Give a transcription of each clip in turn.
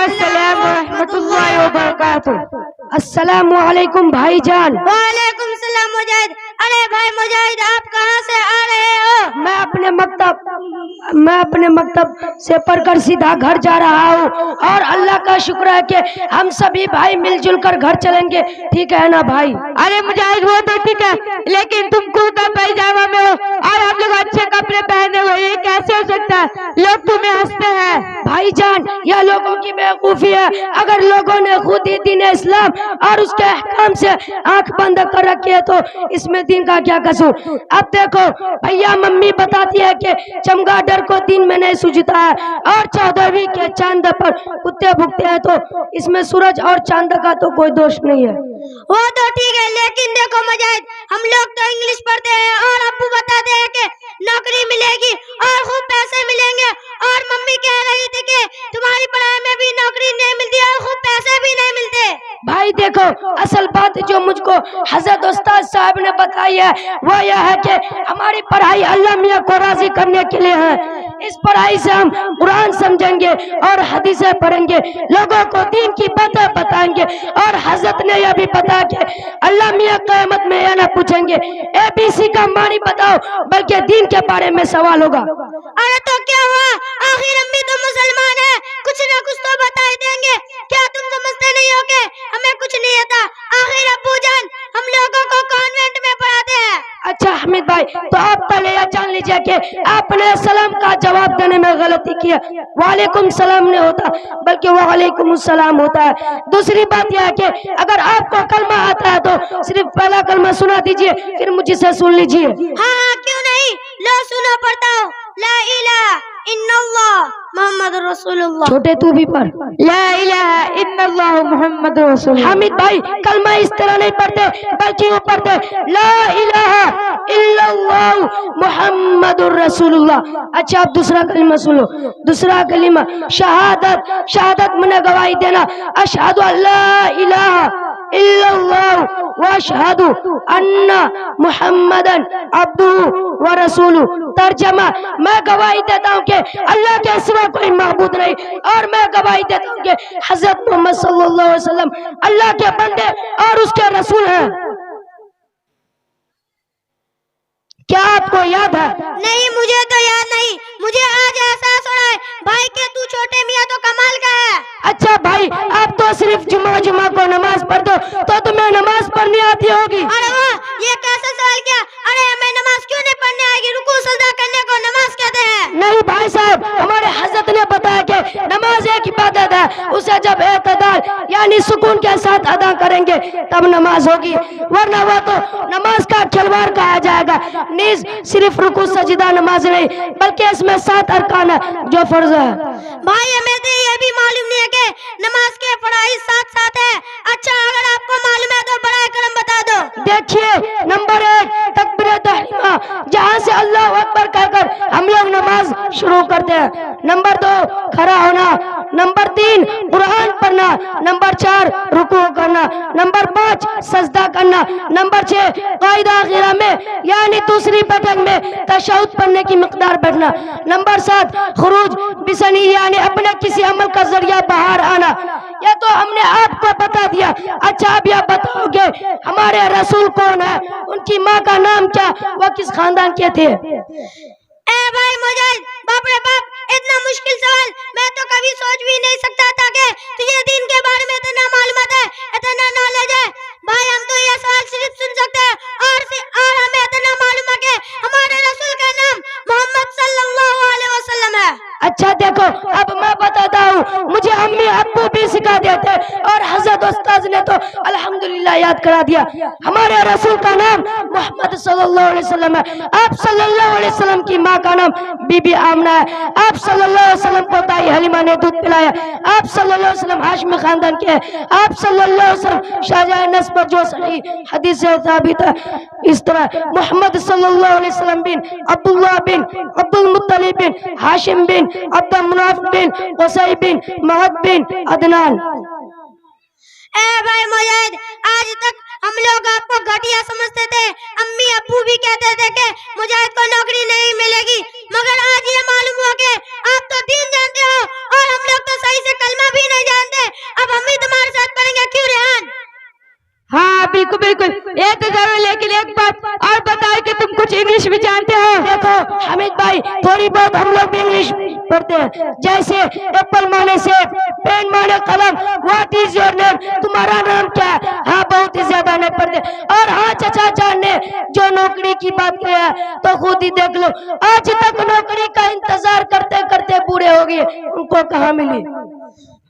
السلام ورحمۃ اللہ وبرکاتہ۔ السلام علیکم بھائی جان۔ وعلیکم السلام مجاہد۔ ارے بھائی مجاہد، آپ کہاں سے آ رہے ہو؟ میں اپنے مکتب سے پڑھ کر سیدھا گھر جا رہا ہوں، اور اللہ کا شکر ہے کہ ہم سبھی بھائی مل جل کر گھر چلیں گے، ٹھیک ہے نا بھائی؟ ارے مجاہد وہ تو ٹھیک ہے، لیکن تم کرتا پائجامہ میں ہو اور ہم لوگ اچھے کپڑے پہنے ہوئے، یہ کیسے ہو سکتا ہے؟ لوگ تمہیں ہنستے ہیں۔ بھائی جان، یہ لوگوں کی بیوقوفی ہے۔ اگر لوگوں نے خود ہی دین اسلام اور اس کے احکام سے آنکھ بند کر رکھی ہے تو اس میں دین کا کیا قصور؟ اب دیکھو بھیا، ممی بتاتی ہے کہ چمگادڑ کو دین میں نہیں سوجتا ہے، اور 14ویں کے چاند پر کتے بھوکتے ہیں، تو اس میں سورج اور چاند کا تو کوئی دوش نہیں ہے۔ وہ تو ٹھیک ہے، لیکن دیکھو مجاہد، ہم لوگ تو انگلش پڑھتے ہیں اور ابو بتاتے ہیں کہ نوکری ملے گی اور خوب پیسے ملیں گے، اور ممی کہہ رہی تھی کہ تمہاری پڑھائی میں بھی نوکری نہیں ملتی اور خوب پیسے بھی نہیں ملتے۔ بھائی دیکھو، اصل بات جو مجھ کو حضرت استاد صاحب نے بتائی ہے وہ یہ ہے کہ ہماری پڑھائی اللہ میاں کو راضی کرنے کے لیے ہے۔ اس پڑھائی سے ہم قرآن سمجھیں گے اور حدیثیں پڑھیں گے، لوگوں کو دین کی باتیں بتائیں گے، اور حضرت نے یہ بھی بتایا کہ اللہ میاں قیامت میں یہ نہ پوچھیں گے ABC کا معنی بتاؤ، بلکہ دین کے بارے میں سوال ہوگا۔ ارے تو کیا ہوا، آخر ہم بھی تو مسلمان ہیں، کچھ نہ کچھ تو بتا ہی دیں گے۔ کیا تم سمجھتے نہیں ہو کہ ہمیں کچھ نہیں آتا؟ آخر ابو جان ہم لوگوں کو کانوینٹ میں پڑھاتے ہیں۔ اچھا حمید بھائی، تو آپ پہلے یہ جان لیجئے کہ آپ نے سلام کا جواب دینے میں غلطی کی ہے۔ وعلیکم السلام نہیں ہوتا، بلکہ وعلیکم السلام ہوتا ہے۔ دوسری بات یہ ہے کہ اگر آپ کو کلمہ آتا ہے تو صرف پہلا کلمہ سنا دیجئے، پھر مجھ سے سن لیجئے۔ ہاں کیوں نہیں، لو سنو پڑھتا ہوں۔ لا الہ الا اللہ محمد رسول اللہ۔ چھوٹے تو بھی پڑھ۔ لا الہ الا اللہ محمد رسول اللہ۔ حمید بھائی، کلمہ اس طرح نہیں پڑھتے بلکہ وہ پڑھتے لا الہ الا اللہ محمد الرسول اللہ۔ اچھا اب دوسرا کلمہ سنو۔ دوسرا کلمہ شہادت۔ شہادت میں نے گواہی دینا، اشہد ان لا الہ الا اللہ واشہد ان محمدا عبدہ ورسولہ۔ ترجمہ، میں گواہی دیتا ہوں کہ اللہ کے سوا کوئی معبود نہیں، اور میں گواہی دیتا ہوں کہ حضرت محمد صلی اللہ علیہ وسلم اللہ کے بندے اور اس کے رسول ہیں۔ کیا آپ کو یاد ہے؟ نہیں، مجھے تو یاد نہیں۔ مجھے آج احساس ہو رہا ہے بھائی کہ تو چھوٹے میاں تو کمال کا ہے۔ اچھا بھائی، آپ تو صرف جمعہ کو نماز پڑھ دو تو تمہیں نماز پڑھنی آتی ہوگی۔ ارے واہ، یہ کیسا سوال کیا؟ ارے ہمیں نماز کیوں نہیں پڑھنے آئے گی؟ رکوع سجدہ کرنے کو نماز کہتے ہیں۔ نہیں بھائی صاحب، ہمارے حضرت نے بتایا کہ نماز ایک عبادت ہے، اسے جب اعتدال یعنی سکون کے ساتھ ادا کریں گے تب نماز ہوگی، ورنہ وہ تو نماز کا کھلواڑ کہا جائے گا۔ نیز صرف رکوع سجدہ نماز نہیں، بلکہ اس میں 7 ارکان ہے جو فرض ہے۔ بھائی ہمیں تو یہ بھی معلوم نہیں ہے کہ نماز کے فرائض 7 ہے۔ اچھا اگر آپ کو معلوم ہے تو برائے کرم بتا دو۔ دیکھیے، نمبر 1 تکبیر تحریمہ، جہاں سے اللہ اکبر کہہ کر ہم لوگ نماز شروع کرتے ہیں۔ نمبر 2 کھڑا ہونا۔ نمبر 3 قرآن پڑھنا۔ نمبر 4 رکوع کرنا۔ نمبر 5 سجدہ کرنا۔ نمبر 6 قاعدہ آخرہ میں یعنی دوسری بیٹھک میں تشہد پڑھنے کی مقدار بیٹھنا۔ نمبر 7 خروج بسنی یعنی اپنے کسی عمل کا ذریعہ باہر آنا۔ یہ تو ہم نے آپ کو بتا دیا۔ اچھا اب یہ بتاؤ کہ ہمارے رسول کون ہے، ان کی ماں کا نام کیا، وہ کس خاندان کے تھے؟ اے بھائی مجاہد، باپ رے باپ، اتنا مشکل سوال میں تو کبھی سوچ بھی نہیں سکتا تھا کہ تجھے دین کے بارے میں اتنا معلومات ہے، اتنا نالج ہے۔ بھائی ہم تو یہ سوال صرف سن سکتے ہیں، اور ہمیں اتنا معلوم ہے کہ ہمارے رسول کا نام محمد صلی اللہ علیہ وسلم ہے۔ اچھا دیکھو، اب میں بتاتا ہوں، مجھے امی ابو بھی سکھا دیتے اور حضرت استاذ نے تو الحمدللہ یاد کرا دیا۔ ہمارے رسول کا نام محمد صلی اللہ علیہ وسلم ہے۔ آپ صلی اللہ علیہ وسلم کی ماں کا نام بی بی آمنہ ہے۔ آپ صلی اللہ علیہ وسلم کو دائی حلیمہ نے دودھ پلایا۔ آپ صلی اللہ علیہ وسلم ہاشمی خاندان کے ہیں۔ آپ صلی اللہ علیہ وسلم شاہجہاں نسب پر جو صحیح حدیث سے ثابت ہے، اس طرح محمد صلی اللہ علیہ وسلم بن عبداللہ بن عبد المطلب بن ہاشم بن عبد مناف بن قصی بن معد بن عدنان۔ اے بھائی مجاہد، آج تک ہم لوگ آپ کو گھٹیا سمجھتے تھے، امی ابو بھی کہتے تھے کہ مجاہد کو نوکری نہیں ملے گی، مگر آج یہ معلوم ہوا کہ آپ تو دین جانتے ہو اور ہم لوگ تو صحیح سے کلمہ بھی نہیں جانتے۔ بالکل بالکل یہ تو ضرور, لیکن ایک بات اور بتائے کہ تم کچھ انگلش بھی جانتے ہو؟ دیکھو حمید بھائی تھوڑی بہت ہم لوگ بھی انگلش پڑھتے ہیں, جیسے ایپل مانے سیب, پین مانے قلم, واٹ از یور نیم, تمہارا نام کیا ہے, ہاں بہت ہی زیادہ نہیں پڑھتے. اور ہاں چچا جان نے جو نوکری کی بات کیا ہے تو خود ہی دیکھ لو, آج تک نوکری کا انتظار کرتے کرتے بوڑھے ہو گئے, ان کو کہاں ملی.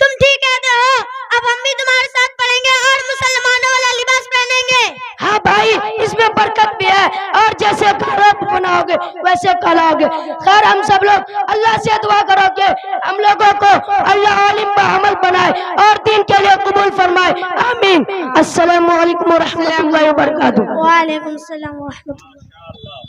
تم ٹھیک کہتے ہو, اب ہم بھی تمہارے ساتھ پڑھیں گے اور مسلمانوں والا لباس پہنیں گے. ہاں بھائی اس میں برکت بھی ہے, اور جیسے خراب بناؤ گے ویسے کھلاؤ گے. خیر ہم سب لوگ اللہ سے دعا کرو کہ ہم لوگوں کو اللہ عالم بعمل بنائے اور دین کے لیے قبول فرمائے, آمین. السلام علیکم ورحمۃ اللہ وبرکاتہ. وعلیکم السلام ورحمۃ اللہ.